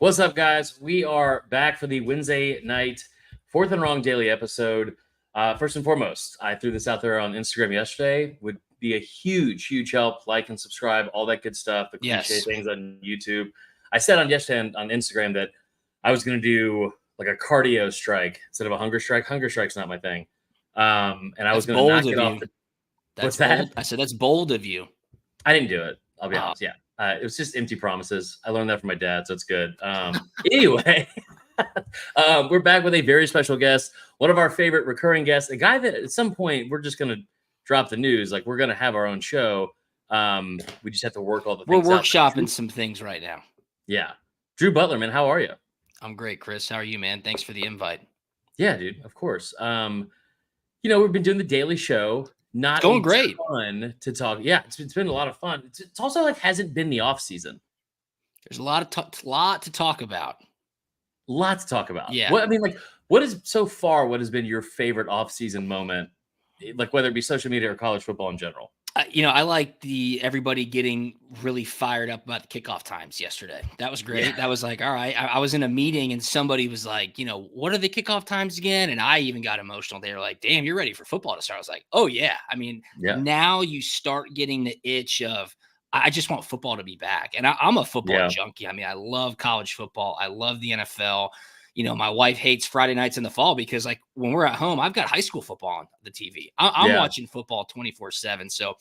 What's up, guys? We are back for the Wednesday night Fourth and Wrong daily episode. First and foremost, I threw this out there on Instagram yesterday. Would be a huge help. Like and subscribe, all that good stuff. The cliche things on YouTube. I said on yesterday on Instagram that I was going to do like a cardio strike instead of a hunger strike. Hunger strike's not my thing. And I was going to knock it off. What's that? I said that's bold of you. I didn't do it. I'll be honest. Yeah. It was just empty promises. I learned that from my dad, so it's good. Anyway, we're back with a very special guest, one of our favorite recurring guests, a guy that at some point we're just going to drop the news. Like, we're going to have our own show. We just have to work all the things We're workshopping some things right now. Yeah. Drew Butler, man, how are you? I'm great, Chris. How are you, man? Thanks for the invite. Yeah, dude, of course. We've been doing the daily show. Not going great. Fun to talk. Yeah, it's been a lot of fun. It's also like hasn't been the off season. There's a lot to talk about. Lot to talk about. Yeah. What has been your favorite off season moment? Like whether it be social media or college football in general. I like everybody getting really fired up about the kickoff times yesterday. That was great. Yeah. That was like, all right. I was in a meeting and somebody was like, what are the kickoff times again? And I even got emotional. They were like, damn, you're ready for football to start. I was like, oh yeah. Now you start getting the itch of, I just want football to be back. And I'm a football junkie. I love college football. I love the NFL. My wife hates Friday nights in the fall because, like, when we're at home, I've got high school football on the TV. I'm watching football 24/7. So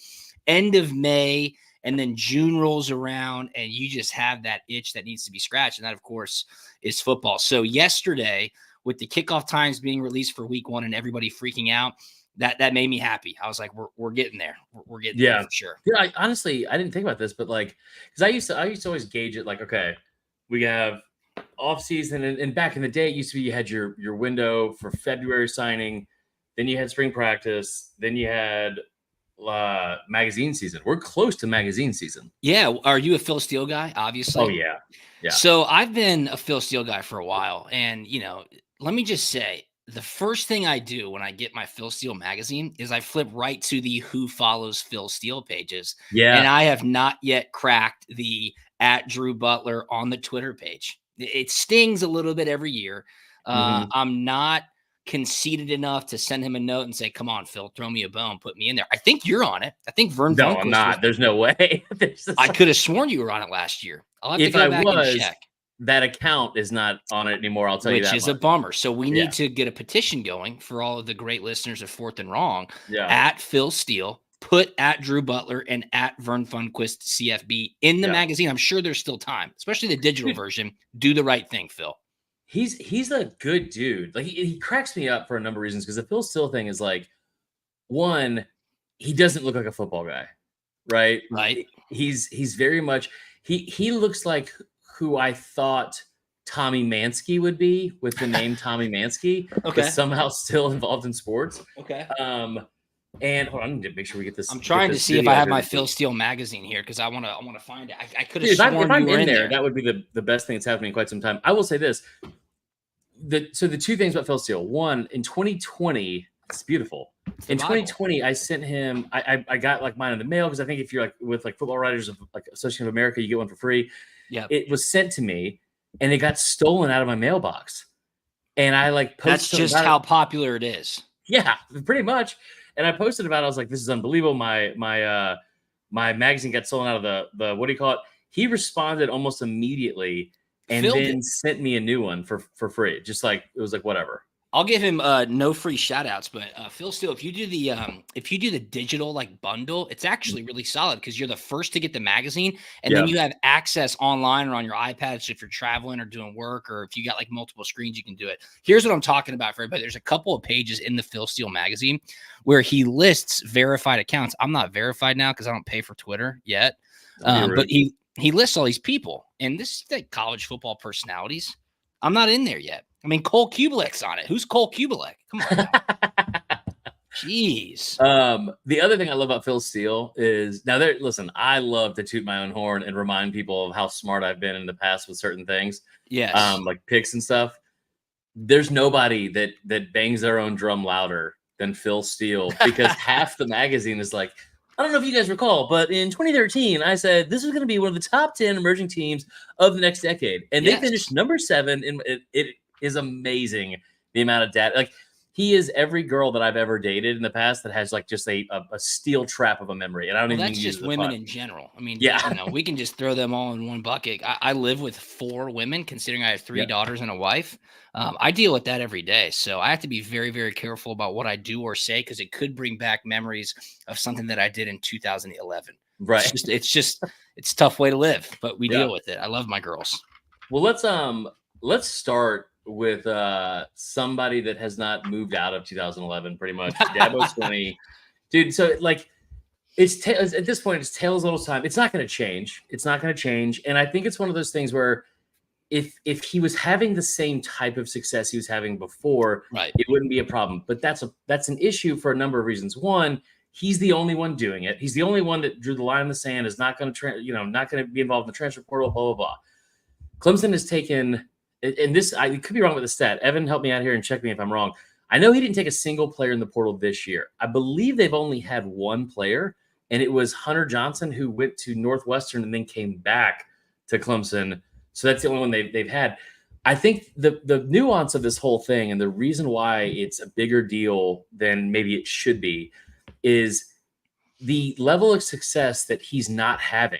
end of May and then June rolls around and you just have that itch that needs to be scratched. And that, of course, is football. So yesterday, with the kickoff times being released for week 1 and everybody freaking out, that made me happy. I was like, we're getting there. We're getting there for sure. Yeah, honestly, I didn't think about this, but like, because I used to always gauge it like, okay, we have off season, and back in the day, it used to be you had your window for February signing, then you had spring practice, then you had magazine season. We're close to magazine season. Yeah. Are you a Phil Steele guy? Obviously. Oh yeah. So I've been a Phil Steele guy for a while, and let me just say, the first thing I do when I get my Phil Steele magazine is I flip right to the Who Follows Phil Steele pages. Yeah. And I have not yet cracked the @Drew Butler on the Twitter page. It stings a little bit every year. I'm not conceited enough to send him a note and say, come on, Phil, throw me a bone, put me in there. I think you're on it. I think Vern. No, I'm not. There's no way. I could have sworn you were on it last year. I'll have to go back and check. That account is not on it anymore. I'll tell you that. Which is a bummer. So we need to get a petition going for all of the great listeners of Fourth and Wrong at Phil Steele. Put @Drew Butler and @Vern Funquist CFB in the magazine. I'm sure there's still time, especially the digital version. Do the right thing, Phil. He's a good dude. Like he cracks me up for a number of reasons, because the Phil Steele thing is like, one, he doesn't look like a football guy, right? Right. He's very much he looks like who I thought Tommy Mansky would be with the name Tommy Mansky, but somehow still involved in sports. Okay. And hold on, I need to make sure we get this. I'm trying to see if I have my Phil Steele magazine here, because I want to find it. I could have sworn if I'm you were in there. That would be the best thing that's happening in quite some time. I will say this: the two things about Phil Steele. One, in 2020, it's beautiful. In 2020, I sent him. I got like mine in the mail, because I think if you're like with like Football Writers of like Association of America, you get one for free. Yeah. It was sent to me, and it got stolen out of my mailbox. And I like posted. That's just how popular it is. Yeah, pretty much. And I posted about it. I was like, this is unbelievable. My magazine got stolen out of the what do you call it? He responded almost immediately and then sent me a new one for free. Just like, it was like, whatever. I'll give him no free shout outs, but Phil Steele, if you do the digital like bundle, it's actually really solid, because you're the first to get the magazine, and then you have access online or on your iPad. So if you're traveling or doing work, or if you got like multiple screens, you can do it. Here's what I'm talking about for everybody. There's a couple of pages in the Phil Steele magazine where he lists verified accounts. I'm not verified now because I don't pay for Twitter yet, but he lists all these people, and this is like college football personalities. I'm not in there yet. I mean, Cole Kubelik's on it. Who's Cole Kubelik? Come on. Jeez. The other thing I love about Phil Steele is, now listen, I love to toot my own horn and remind people of how smart I've been in the past with certain things. Yes. Like picks and stuff. There's nobody that bangs their own drum louder than Phil Steele, because half the magazine is like, I don't know if you guys recall, but in 2013, I said this is going to be one of the top 10 emerging teams of the next decade. And they finished number 7. And it is amazing the amount of data. Like, he is every girl that I've ever dated in the past that has like just a steel trap of a memory. And I don't even that's just women in general. I mean, we can just throw them all in one bucket. I live with 4 women, considering I have 3 daughters and a wife. I deal with that every day. So I have to be very, very careful about what I do or say, because it could bring back memories of something that I did in 2011. Right. It's a tough way to live, but we deal with it. I love my girls. Well, let's start with somebody that has not moved out of 2011, pretty much. Dabo Swinney. Dude, so like at this point, it's tails little time. It's not going to change. And I think it's one of those things where if he was having the same type of success he was having before, it wouldn't be a problem. But that's an issue for a number of reasons. One, he's the only one doing it. He's the only one that drew the line in the sand, is not going to not going to be involved in the transfer portal, blah, blah, blah. Clemson has taken, and this, I could be wrong with the stat. Evan, help me out here and check me if I'm wrong. I know he didn't take a single player in the portal this year. I believe they've only had one player, and it was Hunter Johnson, who went to Northwestern and then came back to Clemson. So that's the only one they've had. I think the nuance of this whole thing, and the reason why it's a bigger deal than maybe it should be, is the level of success that he's not having,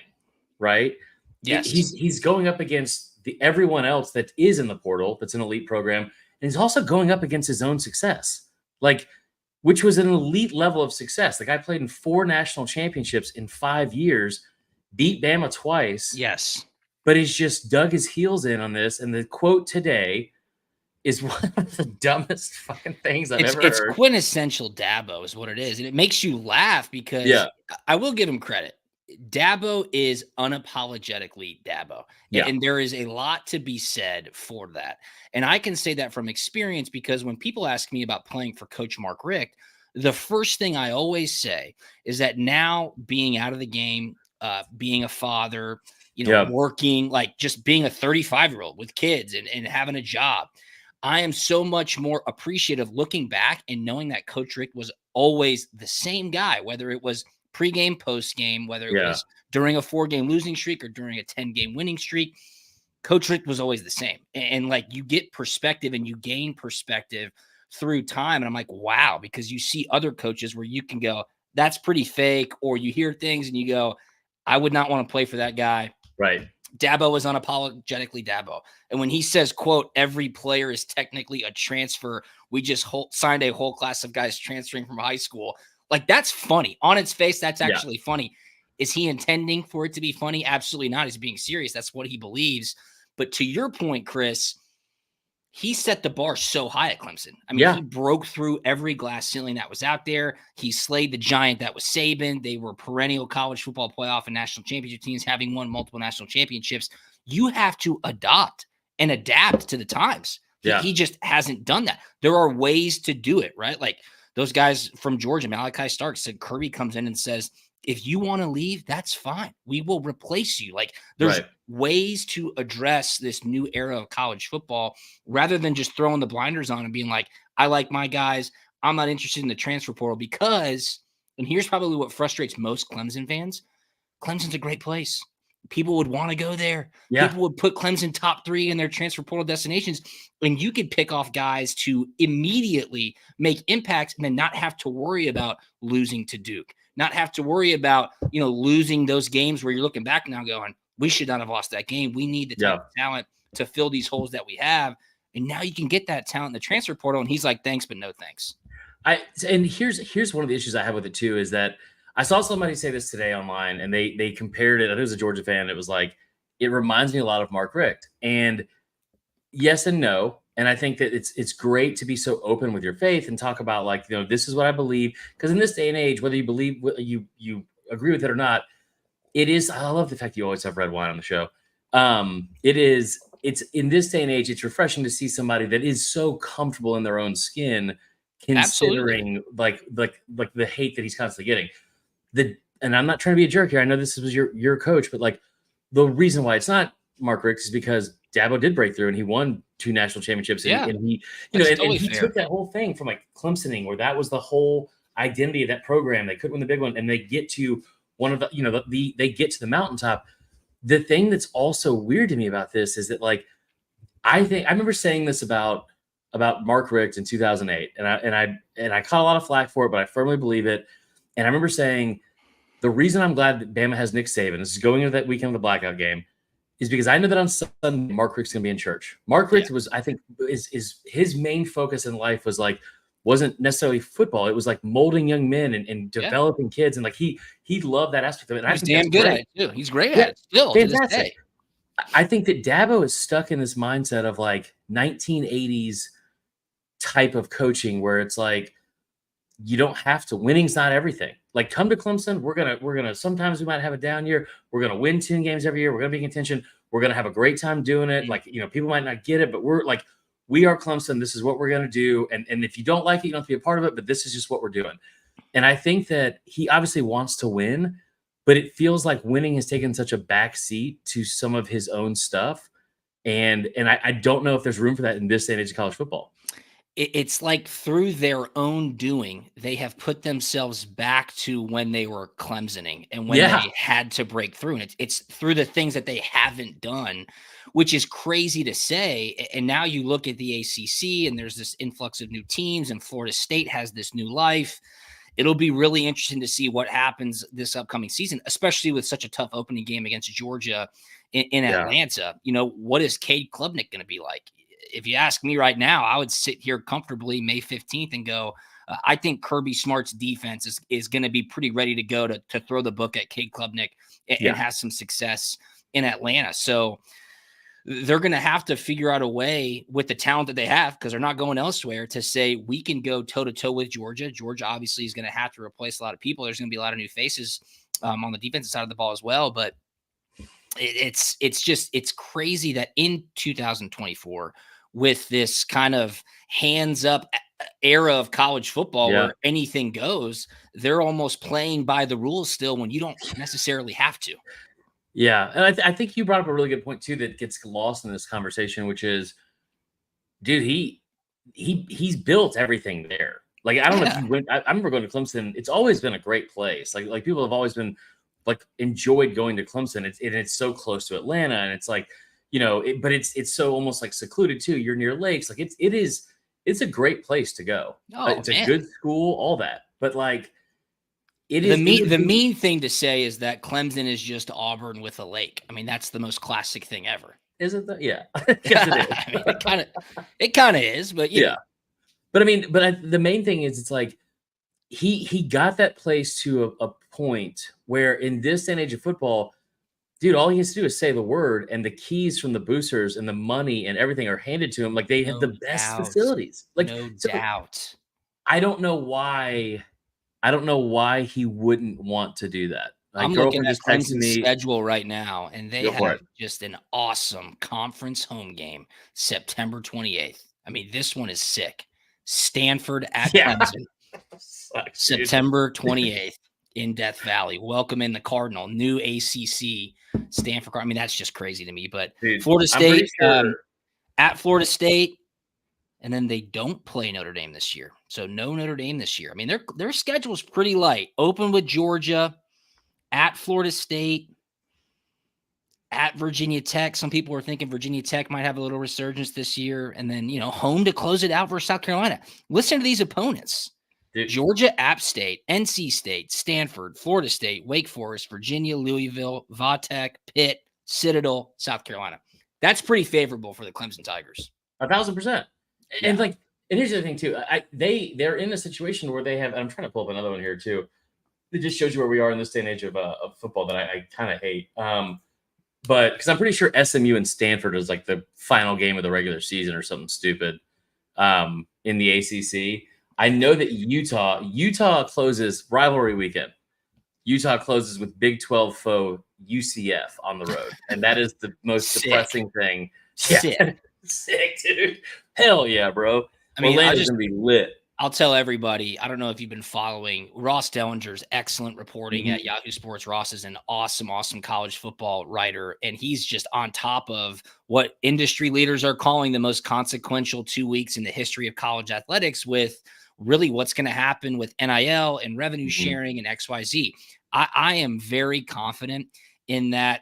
right? Yes. He's going up against everyone else that is in the portal, that's an elite program, and he's also going up against his own success, which was an elite level of success. The guy played in 4 national championships in 5 years, beat Bama twice. Yes. But he's just dug his heels in on this. And the quote today is one of the dumbest fucking things I've ever heard. It's quintessential Dabo is what it is. And it makes you laugh because I will give him credit. Dabo is unapologetically Dabo. And there is a lot to be said for that. And I can say that from experience, because when people ask me about playing for Coach Mark Richt, the first thing I always say is that now, being out of the game, being a father, working, like just being a 35-year-old with kids and having a job, I am so much more appreciative looking back and knowing that Coach Richt was always the same guy, whether it was pregame, postgame, whether it was during a 4-game losing streak or during a 10-game winning streak. Coach Richt was always the same. And like, you get perspective and you gain perspective through time. And I'm like, wow, because you see other coaches where you can go, that's pretty fake, or you hear things and you go, I would not want to play for that guy. Right. Dabo is unapologetically Dabo. And when he says, quote, every player is technically a transfer, we just signed a whole class of guys transferring from high school. Like, that's funny. On its face, that's actually funny. Is he intending for it to be funny? Absolutely not. He's being serious. That's what he believes. But to your point, Chris, he set the bar so high at Clemson. I mean, he broke through every glass ceiling that was out there. He slayed the giant that was Saban. They were perennial college football playoff and national championship teams, having won multiple national championships. You have to adopt and adapt to the times. He just hasn't done that. There are ways to do it, right? Like, those guys from Georgia, Malachi Starks, said Kirby comes in and says, if you want to leave, that's fine. We will replace you. Like, there's ways to address this new era of college football rather than just throwing the blinders on and being like, I like my guys. I'm not interested in the transfer portal because, and here's probably what frustrates most Clemson fans. Clemson's a great place. People would want to go there. People would put Clemson top 3 in their transfer portal destinations. And you could pick off guys to immediately make impacts and then not have to worry about losing to Duke, not have to worry about, losing those games where you're looking back now going, we should not have lost that game. We need the type of talent to fill these holes that we have. And now you can get that talent in the transfer portal. And he's like, thanks, but no thanks. And here's one of the issues I have with it too, is that I saw somebody say this today online, and they compared it. I think it was a Georgia fan. It was like, it reminds me a lot of Mark Richt. And yes and no. And I think that it's great to be so open with your faith and talk about, like, this is what I believe. Because in this day and age, whether you believe you agree with it or not, it is. I love the fact that you always have red wine on the show. It's in this day and age, it's refreshing to see somebody that is so comfortable in their own skin, considering like the hate that he's constantly getting. And I'm not trying to be a jerk here. I know this was your coach, but like, the reason why it's not Mark Richt is because Dabo did break through and he won 2 national championships. And he, and he took that whole thing from like Clemsoning, where that was the whole identity of that program. They couldn't win the big one, and they get to one of the, they get to the mountaintop. The thing that's also weird to me about this is that, like, I remember saying this about Mark Richt in 2008, and I caught a lot of flack for it, but I firmly believe it. And I remember saying the reason I'm glad that Bama has Nick Saban, this is going into that weekend of the blackout game, is because I know that on Sunday Mark Richt's going to be in church. Mark Richt was, I think, is his main focus in life wasn't necessarily football. It was like molding young men and developing kids, and like he loved that aspect of it. And he's damn good at it too. He's great at it still. Fantastic. To this day. I think that Dabo is stuck in this mindset of like 1980s type of coaching where it's like, you don't have to. Winning's not everything. Like, come to Clemson. We're gonna. Sometimes we might have a down year. We're gonna win 10 games every year. We're gonna be in contention. We're gonna have a great time doing it. Like, people might not get it, but we're like, we are Clemson. This is what we're gonna do. And if you don't like it, you don't have to be a part of it. But this is just what we're doing. And I think that he obviously wants to win, but it feels like winning has taken such a back seat to some of his own stuff. And I don't know if there's room for that in this day and age of college football. It's like through their own doing, they have put themselves back to when they were Clemsoning and when they had to break through. And it's through the things that they haven't done, which is crazy to say. And now you look at the ACC and there's this influx of new teams, and Florida State has this new life. It'll be really interesting to see what happens this upcoming season, especially with such a tough opening game against Georgia in Atlanta. What is Cade Klubnik going to be like? If you ask me right now, I would sit here comfortably May 15th and go, I think Kirby Smart's defense is going to be pretty ready to go to throw the book at Cade Klubnik and has some success in Atlanta. So they're going to have to figure out a way with the talent that they have, because they're not going elsewhere, to say we can go toe-to-toe with Georgia. Georgia obviously is going to have to replace a lot of people. There's going to be a lot of new faces on the defensive side of the ball as well. But it's crazy that in 2024, with this kind of hands up era of college football where anything goes, they're almost playing by the rules still when you don't necessarily have to. Yeah. And I think you brought up a really good point too, that gets lost in this conversation, which is, dude, he's built everything there. Like, I don't know if you went, I remember going to Clemson. It's always been a great place. Like people have always been like enjoyed going to Clemson. It's so close to Atlanta, and it's like, but it's so almost like secluded too. You're near lakes. Like it's a great place to go. It's a good school, all that. But like, the mean thing to say is that Clemson is just Auburn with a lake. I mean, that's the most classic thing ever. Isn't that? Yeah. Yes, it is. I mean, it kind of is, but yeah. But I mean, the main thing is, it's like he got that place to a point where in this day and age of football, dude, all he has to do is say the word, and the keys from the boosters and the money and everything are handed to him. Like, they have the best facilities. Like, no doubt. I don't know why he wouldn't want to do that. I'm looking at Clemson's schedule right now, and they have just an awesome conference home game, September 28th. I mean, this one is sick. Stanford at Clemson, September 28th in Death Valley. Welcome in the Cardinal, new ACC, Stanford. I mean, that's just crazy to me. But dude, Florida State at Florida State, and then they don't play Notre Dame this year. So no Notre Dame this year. I mean, their schedule is pretty light. Open with Georgia, at Florida State, at Virginia Tech. Some people were thinking Virginia Tech might have a little resurgence this year. And then, home to close it out versus South Carolina. Listen to these opponents. Dude. Georgia, App State, NC State, Stanford, Florida State, Wake Forest, Virginia, Louisville, Vatech, Pitt, Citadel, South Carolina. That's pretty favorable for the Clemson Tigers. 1,000%. Yeah. And here's the other thing too. They're in a situation where they have, and I'm trying to pull up another one here too. It just shows you where we are in this day and age of football that I kind of hate. But because I'm pretty sure SMU and Stanford is like the final game of the regular season or something stupid in the ACC. I know that Utah closes rivalry weekend. Utah closes with Big 12 foe UCF on the road, and that is the most depressing thing. Sick, dude. Hell yeah, bro. I mean, Orlando's gonna be lit. I'll tell everybody, I don't know if you've been following Ross Dellinger's excellent reporting at Yahoo Sports. Ross is an awesome college football writer, and he's just on top of what industry leaders are calling the most consequential 2 weeks in the history of college athletics with really what's going to happen with NIL and revenue sharing and XYZ. I am very confident in that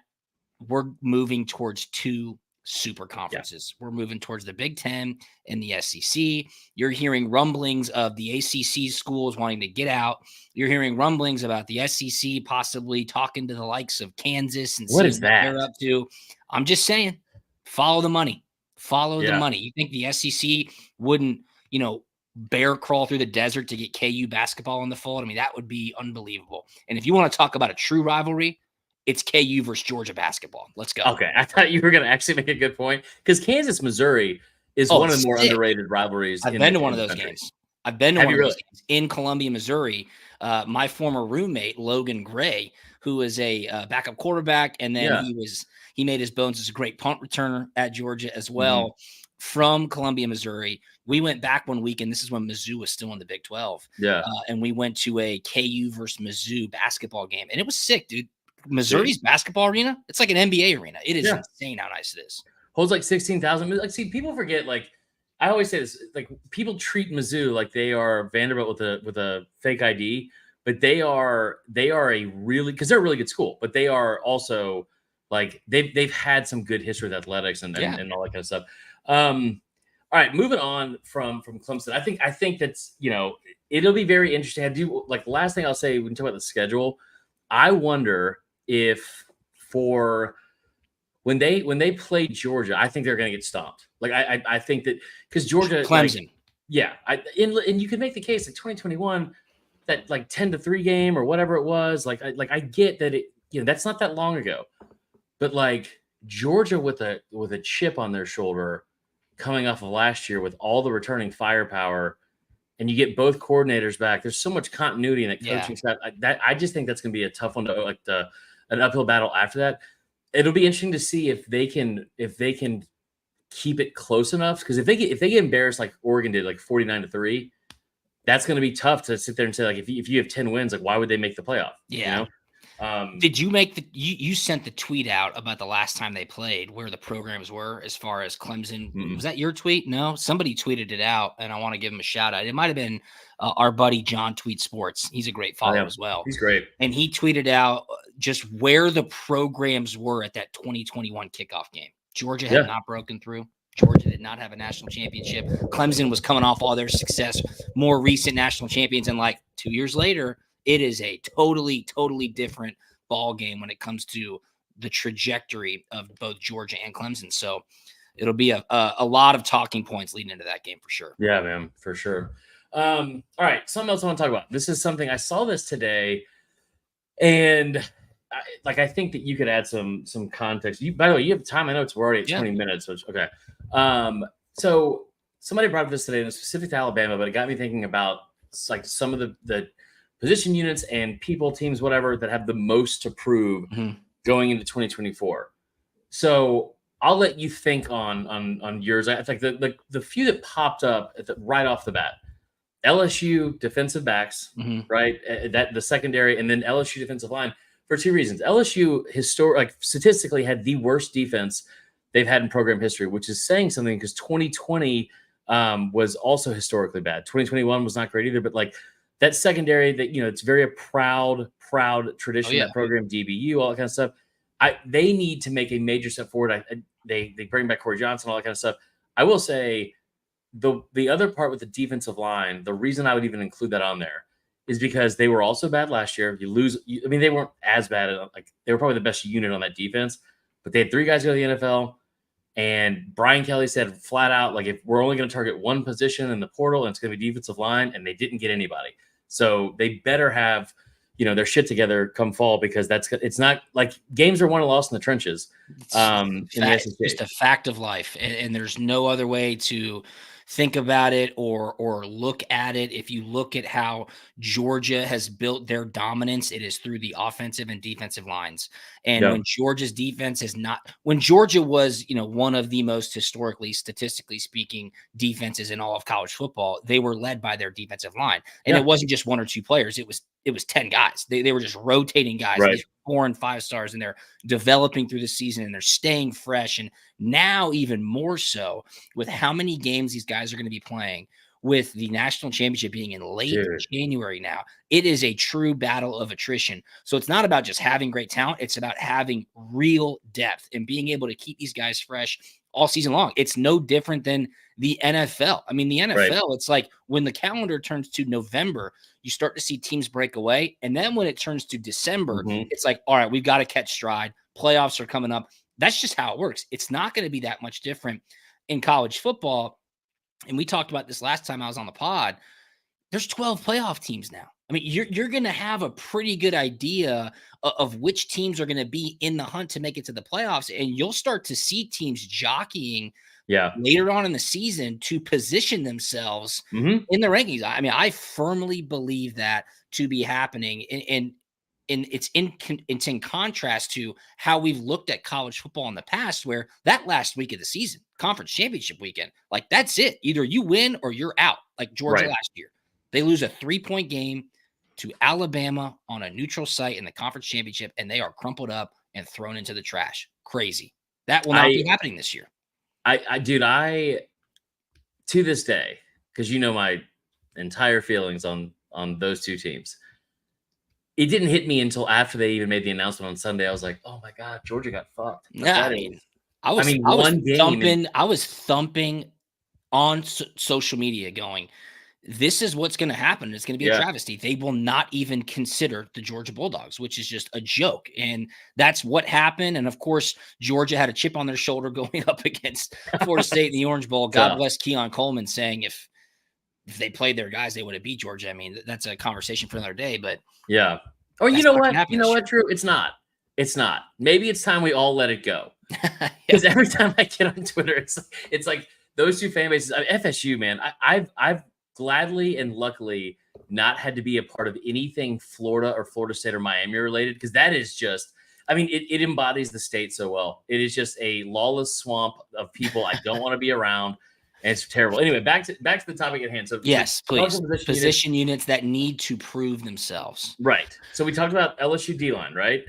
we're moving towards two super conferences. We're moving towards the Big Ten and the SEC. You're hearing rumblings of the ACC schools wanting to get out. You're hearing rumblings about the SEC possibly talking to the likes of Kansas and What seeing is what they're that? up to. I'm just saying, follow the money. Follow the Yeah. money. You think the SEC wouldn't, bear crawl through the desert to get KU basketball in the fold? I mean, that would be unbelievable. And if you want to talk about a true rivalry, it's KU versus Georgia basketball. Let's go. Okay, I thought you were going to actually make a good point because Kansas, Missouri is one of the more underrated rivalries. I've been to one of those games. I've been to one of those games in Columbia, Missouri. My former roommate, Logan Gray, who is a backup quarterback, and then he made his bones as a great punt returner at Georgia as well, from Columbia, Missouri. We went back one weekend. This is when Mizzou was still in the Big 12. And we went to a KU versus Mizzou basketball game, and it was sick, dude. Missouri's basketball arena, it's like an NBA arena. It is insane how nice it is. Holds like 16,000. Like, see, people forget, like, I always say this, like, people treat Mizzou like they are Vanderbilt with a fake ID, but they are a really, because they're a really good school, but they are also like they've had some good history with athletics and all that kind of stuff. All right, moving on from Clemson. I think that's, it'll be very interesting. I do, like, last thing I'll say when we talk about the schedule, I wonder if when they play Georgia, I think they're going to get stomped. Like, I think that because Georgia, Clemson, and you can make the case like 2021, that like 10-3 game or whatever it was. Like I get that that's not that long ago, but like Georgia with a chip on their shoulder, coming off of last year with all the returning firepower, and you get both coordinators back. There's so much continuity in that coaching staff. I just think that's going to be a tough one to an uphill battle after that. It'll be interesting to see if they can keep it close enough, because if they get embarrassed like Oregon did, like 49-3, that's going to be tough to sit there and say, like, if you have 10 wins, like, why would they make the playoff? Did you make you sent the tweet out about the last time they played, where the programs were as far as Clemson? Was that your tweet? No, somebody tweeted it out, and I want to give him a shout out. It might have been our buddy John Tweet Sports. He's a great follower as well. He's great. And he tweeted out just where the programs were at that 2021 kickoff game. Georgia had not broken through. Georgia did not have a national championship. Clemson was coming off all their success, more recent national champions. And like 2 years later, it is a totally, totally different ball game when it comes to the trajectory of both Georgia and Clemson. So it'll be a lot of talking points leading into that game for sure. Yeah, man, for sure. All right, something else I want to talk about. This is something I saw this today, and I think that you could add some context. By the way, you have time. I know we're already at 20 minutes, which okay. So somebody brought up this today, and it's specific to Alabama, but it got me thinking about like some of the position units and people, teams, whatever, that have the most to prove going into 2024. So I'll let you think on yours. I think the few that popped up right off the bat: LSU defensive backs, right? That the secondary, and then LSU defensive line, for two reasons. LSU statistically had the worst defense they've had in program history, which is saying something, because 2020 was also historically bad. 2021 was not great either, but like that secondary, that it's very a proud tradition, that program, DBU, all that kind of stuff. They need to make a major step forward. They bring back Corey Johnson, all that kind of stuff. I will say the other part with the defensive line, the reason I would even include that on there is because they were also bad last year. They weren't as bad. Like, they were probably the best unit on that defense, but they had 3 guys go to the NFL. And Brian Kelly said flat out, like, if we're only going to target one position in the portal, and it's going to be defensive line, and they didn't get anybody. So they better have, their shit together come fall, because it's not like games are won and lost in the trenches. In the SEC. It's just a fact of life. And there's no other way to think about it or look at it. If you look at how Georgia has built their dominance, it is through the offensive and defensive lines. And when Georgia's defense when Georgia was, one of the most historically, statistically speaking, defenses in all of college football, they were led by their defensive line. And it wasn't just 1 or 2 players. It was 10 guys. They were just rotating guys. Right. These 4 and 5 stars, and they're developing through the season, and they're staying fresh. And now even more so with how many games these guys are going to be playing, with the national championship being in late January now, it is a true battle of attrition. So it's not about just having great talent. It's about having real depth and being able to keep these guys fresh all season long. It's no different than the NFL. I mean, the NFL, it's like when the calendar turns to November, you start to see teams break away. And then when it turns to December, it's like, all right, we've got to catch stride. Playoffs are coming up. That's just how it works. It's not going to be that much different in college football. And we talked about this last time I was on the pod. There's 12 playoff teams now. I mean, you're going to have a pretty good idea of which teams are going to be in the hunt to make it to the playoffs. And you'll start to see teams jockeying later on in the season to position themselves in the rankings. I mean, I firmly believe that to be happening. And it's in contrast to how we've looked at college football in the past, where that last week of the season, conference championship weekend, like that's it. Either you win or you're out, like Georgia last year. They lose a 3-point game to Alabama on a neutral site in the conference championship, and they are crumpled up and thrown into the trash. Crazy. That will not be happening this year. Dude, to this day, because you know my entire feelings on those two teams, it didn't hit me until after they even made the announcement on Sunday. I was like, oh my God, Georgia got fucked. I was thumping on social media going, this is what's going to happen. It's going to be a travesty. They will not even consider the Georgia Bulldogs, which is just a joke. And that's what happened. And of course, Georgia had a chip on their shoulder going up against Florida State in the Orange Bowl. God bless Keon Coleman saying if they played their guys, they would have beat Georgia. I mean, that's a conversation for another day, but or you know what, Drew? It's not. Maybe it's time we all let it go. Because every time I get on Twitter, it's like those two fan bases. FSU, man, I've gladly and luckily not had to be a part of anything Florida or Florida State or Miami related, because that is just, I mean, it embodies the state so well. It is just a lawless swamp of people I don't want to be around, and it's terrible. Anyway, back to the topic at hand. So yes, please. Position units that need to prove themselves. Right. So we talked about LSU D-line, right?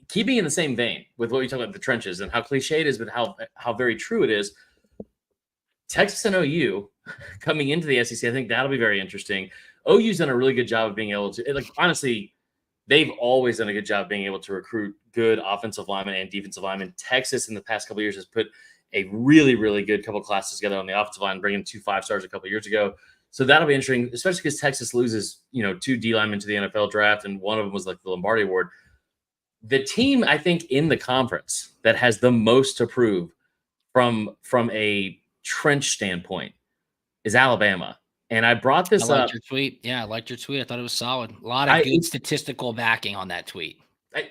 Keeping in the same vein with what we talked about the trenches and how cliche it is, but how very true it is. Texas and OU coming into the SEC, I think that'll be very interesting. OU's done a really good job of being able to, like, honestly, they've always done a good job being able to recruit good offensive linemen and defensive linemen. Texas in the past couple of years has put a really, really good couple classes together on the offensive line, bringing 2 5-stars a couple of years ago. So that'll be interesting, especially because Texas loses, 2 D linemen to the NFL draft, and one of them was like the Lombardi Award. The team, I think, in the conference that has the most to prove from a trench standpoint is Alabama. And I brought this up. Your tweet. Yeah, I liked your tweet. I thought it was solid. A lot of good statistical backing on that tweet.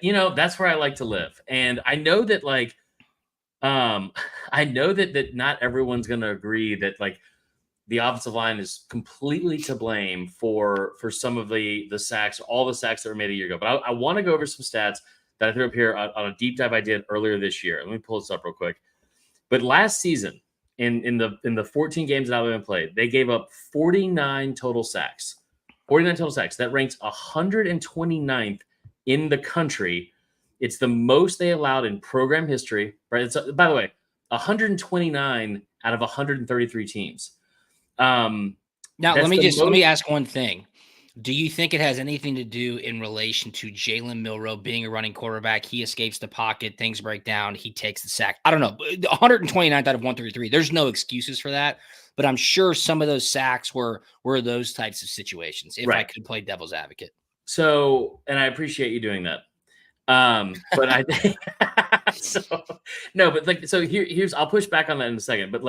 That's where I like to live. And I know that, like, I know that not everyone's going to agree that, like, the offensive line is completely to blame for some of the sacks, all the sacks that were made a year ago. But I want to go over some stats that I threw up here on a deep dive I did earlier this year. Let me pull this up real quick. But last season, in the 14 games that Alabama played, they gave up 49 total sacks. 49 total sacks. That ranks 129th in the country. It's the most they allowed in program history. Right? It's, by the way, 129 out of 133 teams. Now, let me ask one thing. Do you think it has anything to do in relation to Jalen Milroe being a running quarterback? He escapes the pocket, things break down, he takes the sack. I don't know. 129th out of 133. There's no excuses for that, but I'm sure some of those sacks were those types of situations, if I could play devil's advocate. So, and I appreciate you doing that. But I think here's I'll push back on that in a second. But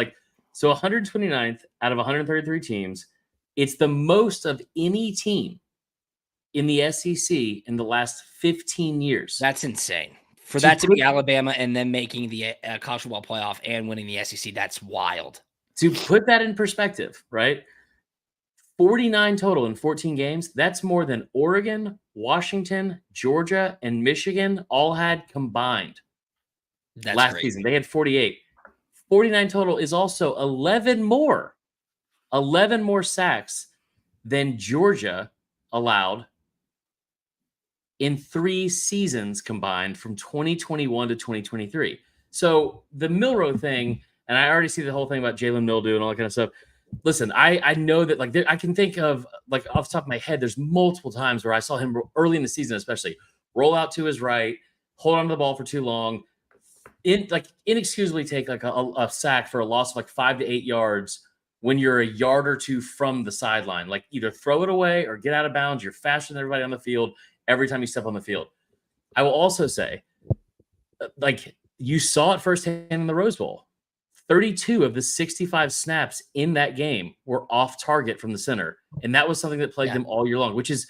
so 129th out of 133 teams. It's the most of any team in the SEC in the last 15 years. That's insane. For that to be Alabama and then making the college football playoff and winning the SEC, that's wild. To put that in perspective, right? 49 total in 14 games. That's more than Oregon, Washington, Georgia, and Michigan all had combined last season. They had 48. 49 total is also 11 more sacks than Georgia allowed in 3 seasons combined from 2021 to 2023. So the Milroe thing, and I already see the whole thing about Jalen Mildew and all that kind of stuff. listen, I know that like I can think of like off the top of my head, there's multiple times where I saw him early in the season, especially roll out to his right, hold on to the ball for too long, inexcusably take like a sack for a loss of like 5 to 8 yards when you're a yard or two from the sideline. Like either throw it away or get out of bounds. You're faster than everybody on the field every time you step on the field. I will also say, like you saw it firsthand in the Rose Bowl. 32 of the 65 snaps in that game were off target from the center. And that was something that plagued them all year long, which is,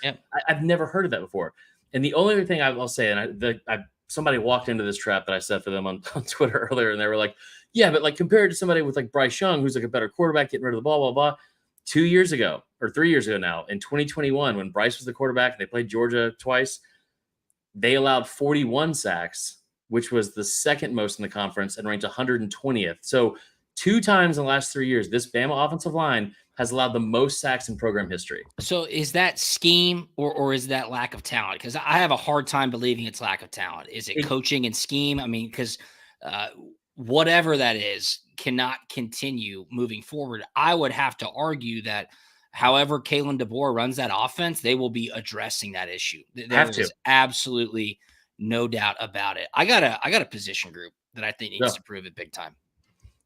I've never heard of that before. And the only other thing I'll say, and somebody walked into this trap that I set for them on Twitter earlier, and they were like, yeah, but like compared to somebody with like Bryce Young, who's like a better quarterback, getting rid of the ball, blah, blah. 2 years ago or 3 years ago now, in 2021, when Bryce was the quarterback and they played Georgia twice, they allowed 41 sacks, which was the second most in the conference and ranked 120th. So 2 times in the last 3 years, this Bama offensive line has allowed the most sacks in program history. So is that scheme or is that lack of talent? Because I have a hard time believing it's lack of talent. Is it coaching and scheme? I mean, because whatever that is cannot continue moving forward. I would have to argue that however Kalen DeBoer runs that offense, they will be addressing that issue. There is absolutely no doubt about it. I got a position group that I think needs to prove it big time.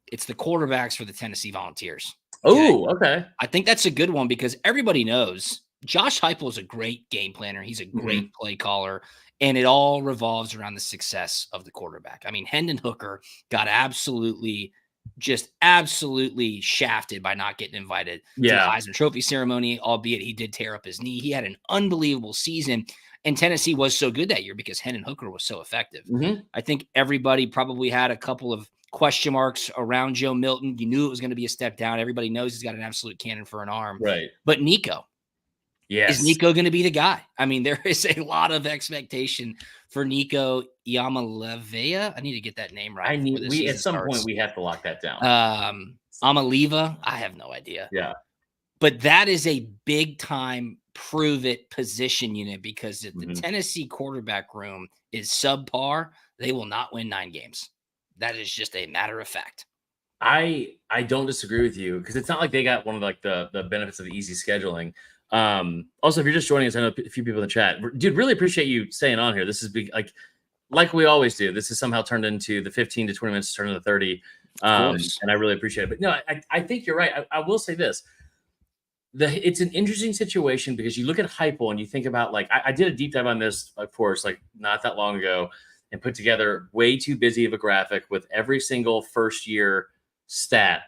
It's the quarterbacks for the Tennessee Volunteers. Okay? Oh, okay. I think that's a good one because everybody knows Josh Heupel is a great game planner. He's a great play caller, and it all revolves around the success of the quarterback. I mean, Hendon Hooker got absolutely shafted by not getting invited to the Heisman Trophy ceremony, albeit he did tear up his knee. He had an unbelievable season, and Tennessee was so good that year because Hendon Hooker was so effective. I think everybody probably had a couple of question marks around Joe Milton. You knew it was going to be a step down. Everybody knows he's got an absolute cannon for an arm. Right. But Nico. Is Nico going to be the guy? I mean, there is a lot of expectation for Nico Yamalevea. I need to get that name right. At some point we have to lock that down. Amaliva. I have no idea. Yeah. But that is a big time prove it position unit because if the Tennessee quarterback room is subpar, they will not win 9 games. That is just a matter of fact. I don't disagree with you because it's not like they got one of like the benefits of the easy scheduling. Also, if you're just joining us, I know a few people in the chat. Dude, really appreciate you staying on here. This is big, like we always do. This is somehow turned into the 15 to 20 minutes, turned into 30. And I really appreciate it. But no, I think you're right. I will say this. It's an interesting situation because you look at Heupel and you think about like I did a deep dive on this, of course, like not that long ago, and put together way too busy of a graphic with every single first year stat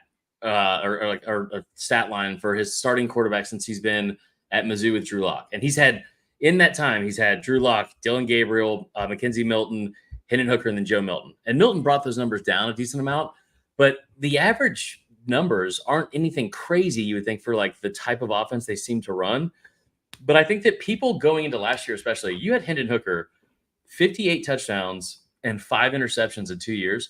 or a stat line for his starting quarterback since he's been at Mizzou with Drew Lock. And in that time, he's had Drew Lock, Dylan Gabriel, Mackenzie Milton, Hendon Hooker, and then Joe Milton. And Milton brought those numbers down a decent amount, but the average numbers aren't anything crazy, you would think, for like the type of offense they seem to run. But I think that people going into last year, especially, you had Hendon Hooker, 58 touchdowns and 5 interceptions in 2 years.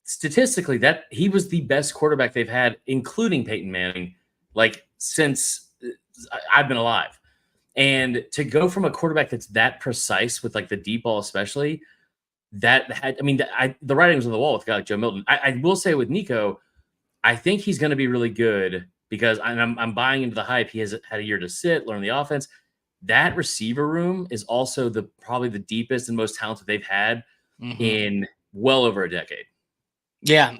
Statistically, that he was the best quarterback they've had, including Peyton Manning, like since I've been alive. And to go from a quarterback that's that precise with like the deep ball, especially, the writing was on the wall with a guy like Joe Milton. I will say with Nico, I think he's going to be really good because I'm buying into the hype. He has had a year to sit, learn the offense. That receiver room is also probably the deepest and most talented they've had in well over a decade. Yeah,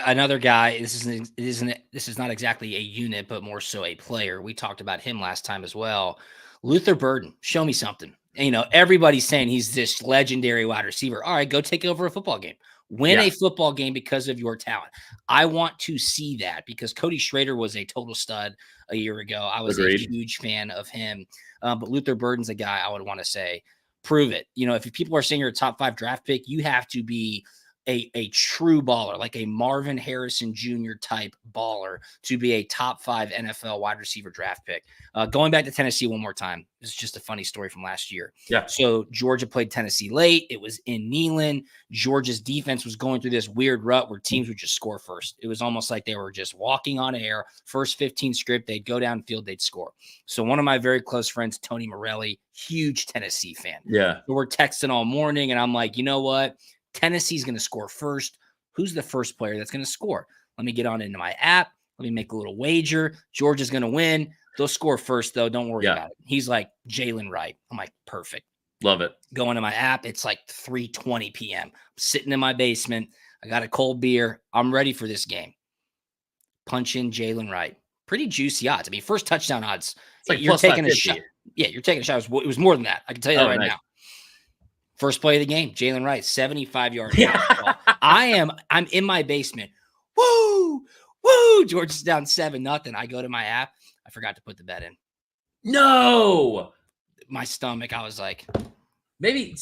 another guy. This is not exactly a unit, but more so a player. We talked about him last time as well. Luther Burden, show me something. And, everybody's saying he's this legendary wide receiver. All right, go take over a football game. Win a football game because of your talent. I want to see that because Cody Schrader was a total stud a year ago. I was a huge fan of him. But Luther Burden's a guy I would want to say, prove it. If people are saying you're a top 5 draft pick, you have to be a true baller, like a Marvin Harrison Jr. type baller to be a top 5 NFL wide receiver draft pick. Going back to Tennessee one more time. This is just a funny story from last year. Yeah. So Georgia played Tennessee late. It was in Neyland. Georgia's defense was going through this weird rut where teams would just score first. It was almost like they were just walking on air. First 15 script, they'd go downfield, they'd score. So one of my very close friends, Tony Morelli, huge Tennessee fan. Yeah. So we're texting all morning, and I'm like, you know what? Tennessee's going to score first. Who's the first player that's going to score? Let me get on into my app. Let me make a little wager. Georgia's going to win. They'll score first, though. Don't worry about it. He's like, Jalen Wright. I'm like, perfect. Love it. Going to my app. It's like 3:20 p.m. I'm sitting in my basement. I got a cold beer. I'm ready for this game. Punch in Jalen Wright. Pretty juicy odds. I mean, first touchdown odds. It's like you're plus taking a 550. shot. Yeah, you're taking a shot. It was more than that. I can tell you that right now. First play of the game, Jalen Wright, 75-yard. I'm in my basement. Woo! Georgia's down 7-0. I go to my app. I forgot to put the bet in. No. My stomach, I was like, maybe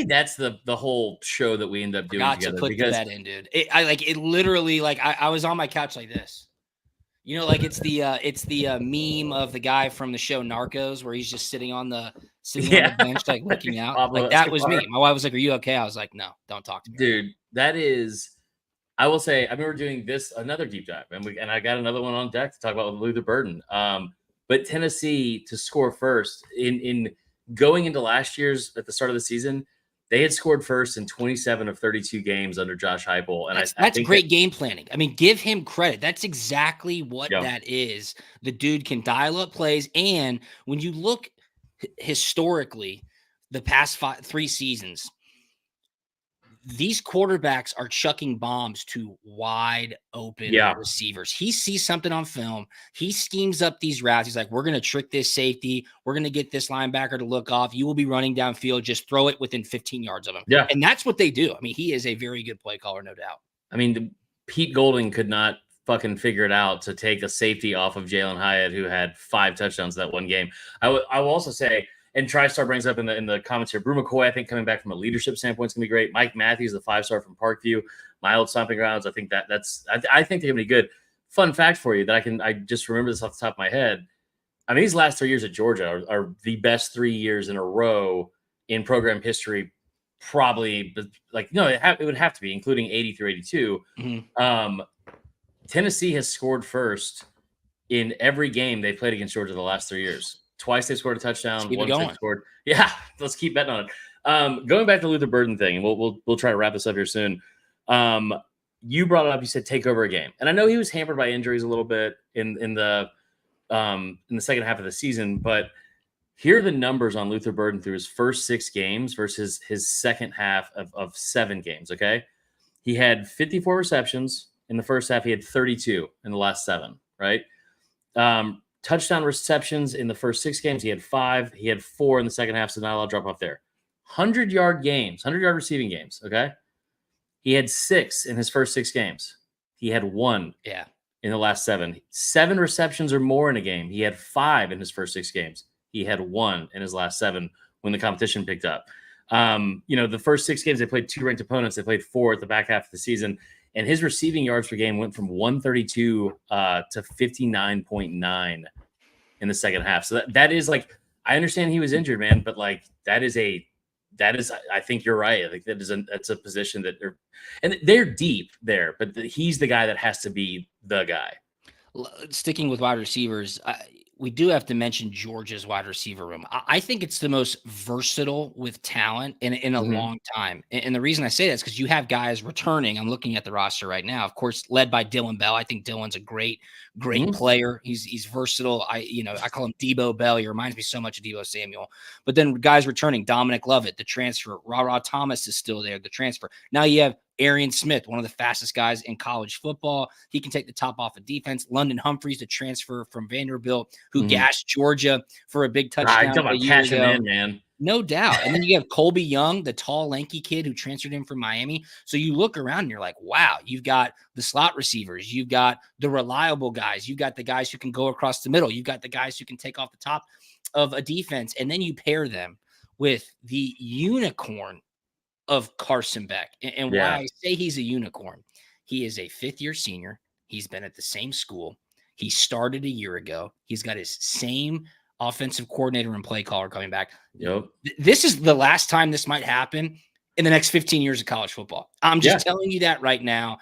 that's the whole show that we end up doing together. To put the bet in, dude. It literally, like, I was on my couch like this. You know, like it's the meme of the guy from the show Narcos where he's just sitting on the bench, like looking out. Like that was me. My wife was like, "Are you okay?" I was like, "No, don't talk to me." Dude, that is. I will say, I remember doing another deep dive, and I got another one on deck to talk about with Luther Burden. But Tennessee to score first in going into last year's at the start of the season, they had scored first in 27 of 32 games under Josh Heupel, and that's great game planning. I mean, give him credit. That's exactly what that is. The dude can dial up plays, and when you look historically, the past 3 seasons, these quarterbacks are chucking bombs to wide open receivers. He sees something on film. He schemes up these routes. He's like, we're going to trick this safety. We're going to get this linebacker to look off. You will be running downfield. Just throw it within 15 yards of him. Yeah. And that's what they do. I mean, he is a very good play caller, no doubt. I mean, Pete Golding could not fucking figure it out to take a safety off of Jalen Hyatt, who had 5 touchdowns that one game. I will also say, and TriStar brings up in the comments here, Brew McCoy, I think coming back from a leadership standpoint is going to be great. Mike Matthews, the 5-star from Parkview, my old stomping grounds. I think I think they're going to be good. Fun fact for you that I just remember this off the top of my head. I mean, these last 3 years at Georgia are the best 3 years in a row in program history. Probably, like, no, it would have to be, including 80 through 82. Mm-hmm. Tennessee has scored first in every game they played against Georgia the last 3 years. Twice they scored a touchdown. Once they scored. Yeah, let's keep betting on it. Going back to the Luther Burden thing, and we'll try to wrap this up here soon. You brought it up. You said take over a game, and I know he was hampered by injuries a little bit in the second half of the season. But here are the numbers on Luther Burden through his first 6 games versus his second half of 7 games. Okay, he had 54 receptions in the first half. He had 32 in the last 7. Right. Touchdown receptions in the first 6 games. He had 5. He had 4 in the second half, so not a lot of drop off there. 100-yard games, 100-yard receiving games, okay? He had 6 in his first 6 games. He had 1 in the last 7. 7 receptions or more in a game. He had 5 in his first 6 games. He had 1 in his last 7 when the competition picked up. The first 6 games, they played 2 ranked opponents. They played 4 at the back half of the season. And his receiving yards per game went from 132 to 59.9 in the second half. So that is like, I understand he was injured, man, but like that is I think you're right. I think that's a position that they're deep there, but he's the guy that has to be the guy. Sticking with wide receivers, we do have to mention Georgia's wide receiver room. I think it's the most versatile with talent in a long time. And the reason I say that is because you have guys returning. I'm looking at the roster right now, of course, led by Dylan Bell. I think Dylan's a great player. He's versatile. I call him Debo Bell. He reminds me so much of Debo Samuel. But then guys returning, Dominic Lovett, the transfer. Ra Thomas is still there, the transfer. Now you have Arian Smith, one of the fastest guys in college football. He can take the top off of defense. London Humphreys, the transfer from Vanderbilt, who gashed Georgia for a big touchdown a year ago. Man. No doubt. And then you have Colby Young, the tall, lanky kid who transferred in from Miami. So you look around and you're like, wow, you've got the slot receivers. You've got the reliable guys. You've got the guys who can go across the middle. You've got the guys who can take off the top of a defense. And then you pair them with the unicorn of Carson Beck. And why I say he's a unicorn, he is a 5th-year senior. He's been at the same school. He started a year ago. He's got his same offensive coordinator and play caller coming back. Yep. This is the last time this might happen in the next 15 years of college football. I'm just telling you that right now.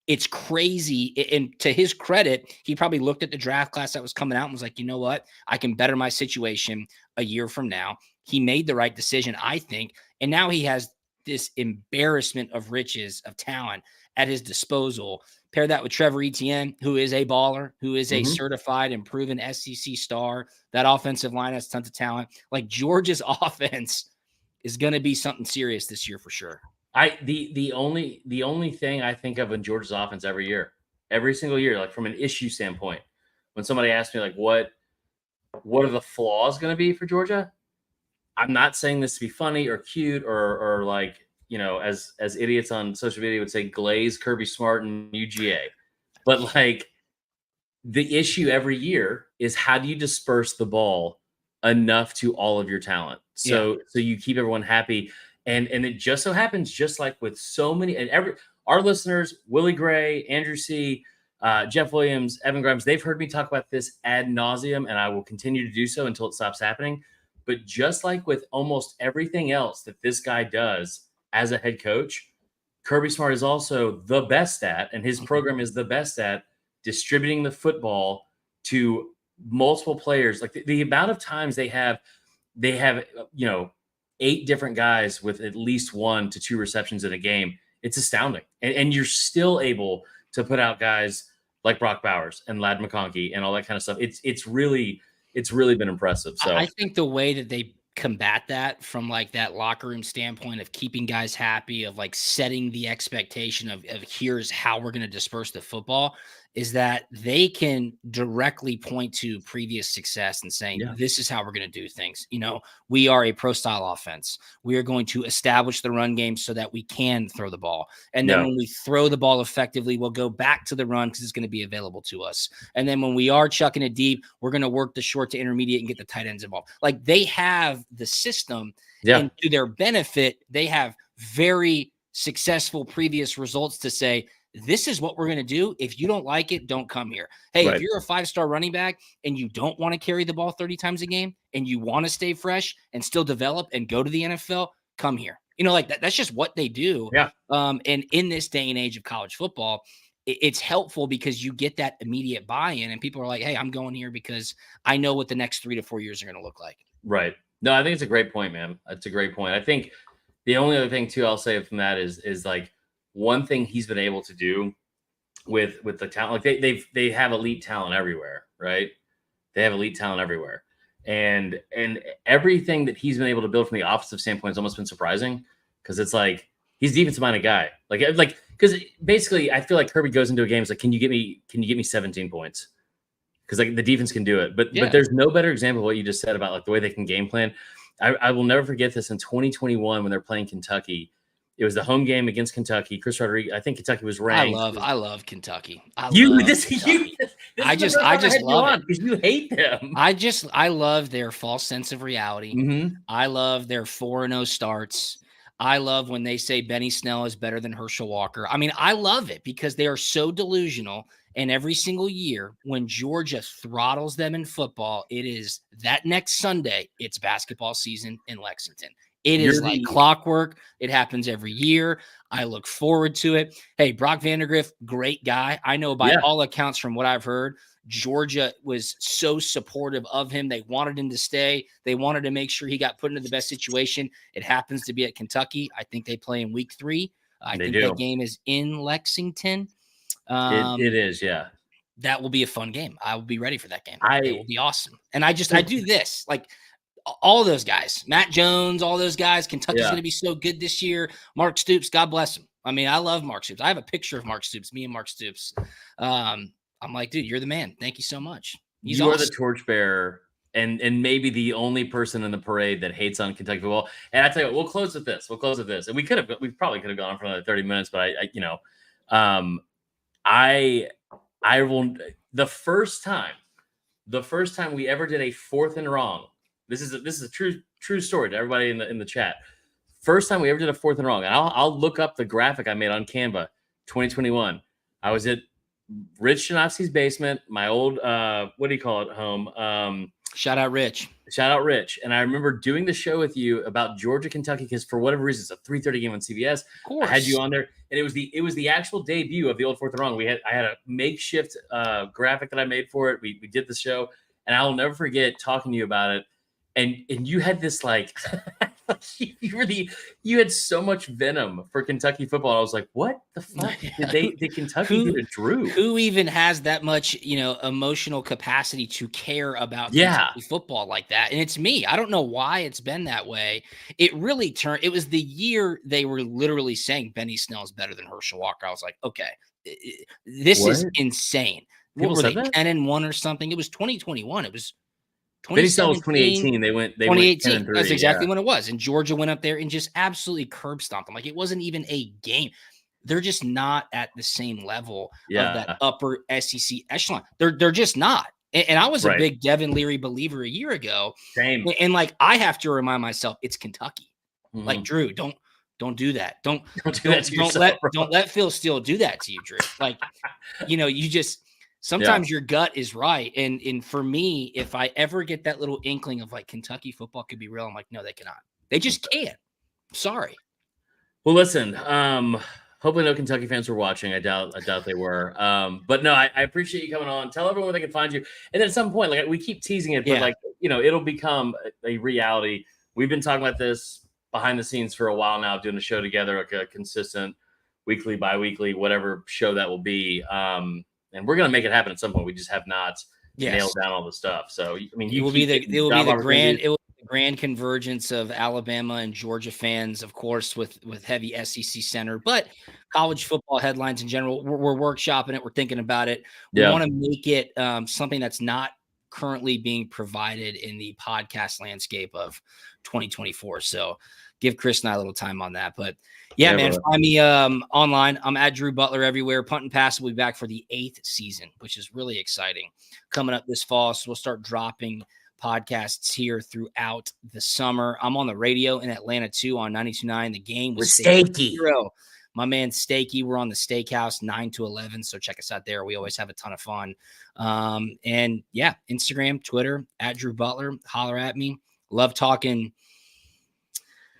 It's crazy. And to his credit, he probably looked at the draft class that was coming out and was like, you know what? I can better my situation a year from now. He made the right decision, I think. And now he has this embarrassment of riches of talent at his disposal. Pair that with Trevor Etienne, who is a baller, who is a Mhm. certified and proven SEC star. That offensive line has tons of talent. Like Georgia's offense is going to be something serious this year for sure. The only thing I think of in Georgia's offense every single year, like from an issue standpoint, when somebody asks me like what are the flaws going to be for Georgia? I'm not saying this to be funny or cute or like, as idiots on social media would say, Glaze, Kirby Smart, and UGA. But like the issue every year is how do you disperse the ball enough to all of your talent so you keep everyone happy. And it just so happens, just like with so many and our listeners, Willie Gray, Andrew C., Jeff Williams, Evan Grimes, they've heard me talk about this ad nauseum, and I will continue to do so until it stops happening. But just like with almost everything else that this guy does as a head coach, Kirby Smart is also the best at, and his program is the best at distributing the football to multiple players. Like the amount of times they have, 8 different guys with at least 1 to 2 receptions in a game. It's astounding. And you're still able to put out guys like Brock Bowers and Ladd McConkey and all that kind of stuff. It's really been impressive. So I think the way that they combat that from like that locker room standpoint of keeping guys happy, of like setting the expectation of here's how we're going to disperse the football, is that they can directly point to previous success and saying, this is how we're going to do things. We are a pro style offense. We are going to establish the run game so that we can throw the ball. And then when we throw the ball effectively, we'll go back to the run because it's going to be available to us. And then when we are chucking it deep, we're going to work the short to intermediate and get the tight ends involved. Like they have the system, and to their benefit, they have very successful previous results to say, this is what we're going to do. If you don't like it, don't come here. Hey, if you're a 5-star running back and you don't want to carry the ball 30 times a game and you want to stay fresh and still develop and go to the NFL, come here. Like that's just what they do. Yeah. And in this day and age of college football, it's helpful because you get that immediate buy-in and people are like, hey, I'm going here because I know what the next 3 to 4 years are going to look like. Right. No, I think it's a great point, man. It's a great point. I think the only other thing too I'll say from that is like, one thing he's been able to do with the talent, like they have elite talent everywhere, right? They have elite talent everywhere. And everything that he's been able to build from the offensive standpoint has almost been surprising because it's like he's a defensive minded guy. Like because basically I feel like Kirby goes into a game, it's like, can you get me 17 points? Because like the defense can do it. But there's no better example of what you just said about like the way they can game plan. I will never forget this in 2021 when they're playing Kentucky. It was the home game against Kentucky. Chris Rodriguez, I think Kentucky was ranked. I love Kentucky. I just love it because you hate them. I love their false sense of reality. Mm-hmm. I love their 4-0 starts. I love when they say Benny Snell is better than Herschel Walker. I mean, I love it because they are so delusional. And every single year when Georgia throttles them in football, it is that next Sunday, it's basketball season in Lexington. It is like clockwork. It happens every year. I look forward to it. Hey, Brock Vandagriff, great guy. I know by all accounts from what I've heard, Georgia was so supportive of him. They wanted him to stay. They wanted to make sure he got put into the best situation. It happens to be at Kentucky. I think they play in week 3. I think that game is in Lexington. It is, yeah. That will be a fun game. I will be ready for that game. It will be awesome. And I do this, like all those guys, Matt Jones, all those guys. Kentucky's going to be so good this year. Mark Stoops, God bless him. I mean, I love Mark Stoops. I have a picture of Mark Stoops, me and Mark Stoops. I'm like, dude, you're the man. Thank you so much. You are the torchbearer and maybe the only person in the parade that hates on Kentucky football. And I tell you what, we'll close with this. And we probably could have gone on for another 30 minutes, but I will. The first time we ever did a 4th and wrong. This is a true story to everybody in the chat. First time we ever did a 4th and wrong, and I'll look up the graphic I made on Canva, 2021. I was at Rich Janowski's basement, my old what do you call it, home. Shout out Rich. And I remember doing the show with you about Georgia, Kentucky, because for whatever reason, it's a 3:30 game on CBS. Of course. I had you on there, and it was the actual debut of the old 4th and wrong. I had a makeshift graphic that I made for it. We did the show, and I will never forget talking to you about it. and you had this like you had so much venom for Kentucky football. I was like, what the fuck did Kentucky do to Drew? Who even has that much, emotional capacity to care about Kentucky football like that? And it's me. I don't know why it's been that way. It really turned. It was the year they were literally saying Benny Snell is better than Herschel Walker. I was like, okay, this is insane. What were they, 10-1 or something? It was 2021. It was Benny Snell was 2018. They went 10-3. That's exactly when it was. And Georgia went up there and just absolutely curb stomped them. Like, it wasn't even a game. They're just not at the same level of that upper SEC echelon. They're just not. And I was a big Devin Leary believer a year ago. Same. And like, I have to remind myself, it's Kentucky. Mm-hmm. Like, Drew, don't do that. Don't let Phil Steele do that to you, Drew. Like, you just sometimes your gut is right. And for me, if I ever get that little inkling of like Kentucky football could be real, I'm like, no, they cannot. They just can't. Sorry. Well, listen, hopefully no Kentucky fans were watching. I doubt they were. But no, I appreciate you coming on. Tell everyone where they can find you. And then at some point, like, we keep teasing it, but like, it'll become a reality. We've been talking about this behind the scenes for a while now, doing a show together, like a consistent weekly, bi-weekly, whatever show that will be. And we're going to make it happen at some point. We just have not nailed down all the stuff. So, I mean, it will be the grand convergence of Alabama and Georgia fans, of course, with heavy SEC center, but college football headlines in general. We're workshopping it. We're thinking about it. We want to make it something that's not currently being provided in the podcast landscape of 2024. So give Chris and I a little time on that. But man, find me online. I'm at Drew Butler everywhere. Punt and Pass will be back for the 8th season, which is really exciting. Coming up this fall, so we'll start dropping podcasts here throughout the summer. I'm on the radio in Atlanta too on 92.9. The Game with Steaky. My man Steaky. We're on the Steakhouse 9 to 11. So check us out there. We always have a ton of fun. And Instagram, Twitter at Drew Butler. Holler at me. Love talking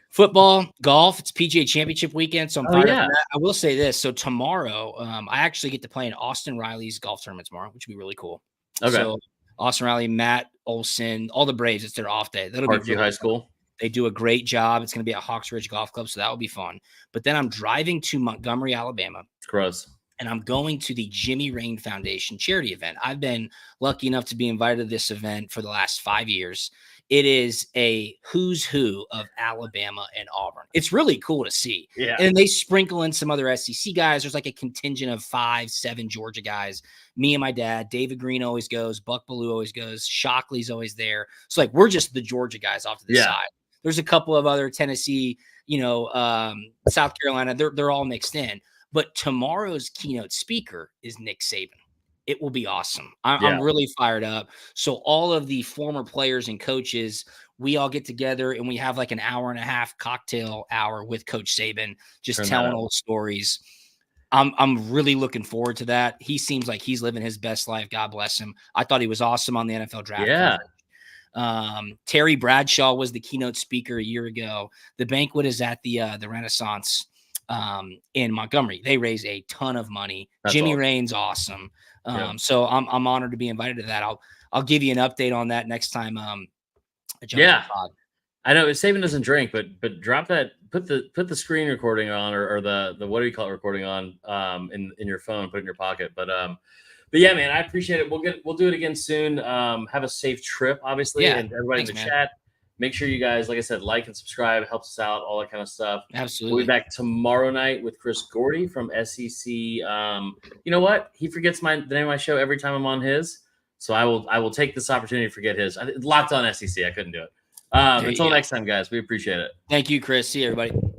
football, golf. It's PGA Championship weekend, so I'm fired up for that. I will say this. So tomorrow, I actually get to play in Austin Riley's golf tournament tomorrow, which will be really cool. Okay. So Austin Riley, Matt Olson, all the Braves, it's their off day. That'll be Parkview High School. They do a great job. It's going to be at Hawks Ridge Golf Club, so that will be fun. But then I'm driving to Montgomery, Alabama. Gross. And I'm going to the Jimmy Rain Foundation charity event. I've been lucky enough to be invited to this event for the last 5 years. It is a who's who of Alabama and Auburn. It's really cool to see. Yeah. And they sprinkle in some other SEC guys. There's like a contingent of 5-7 Georgia guys. Me and my dad, David Green always goes. Buck Bellew always goes. Shockley's always there. So like, we're just the Georgia guys off to the side. There's a couple of other Tennessee, South Carolina. They're all mixed in. But tomorrow's keynote speaker is Nick Saban. It will be awesome. I'm really fired up. So all of the former players and coaches, we all get together and we have like an hour and a half cocktail hour with Coach Saban, just telling old stories. I'm really looking forward to that. He seems like he's living his best life. God bless him. I thought he was awesome on the NFL draft. Yeah. Terry Bradshaw was the keynote speaker a year ago. The banquet is at the Renaissance in Montgomery. They raise a ton of money. That's Jimmy Rain's awesome. So I'm honored to be invited to that. I'll give you an update on that next time. I know Saban doesn't drink, but drop that. Put the screen recording on, or the what do you call it, recording on in your phone. Put it in your pocket. But yeah, man, I appreciate it. We'll do it again soon. Have a safe trip, obviously, and everybody in the chat. Make sure you guys, like I said, like and subscribe. Helps us out, all that kind of stuff. Absolutely. We'll be back tomorrow night with Chris Gordy from SEC. You know what? He forgets the name of my show every time I'm on his. So I will take this opportunity to forget his. Locked on SEC. I couldn't do it. Until next time, guys. We appreciate it. Thank you, Chris. See you, everybody.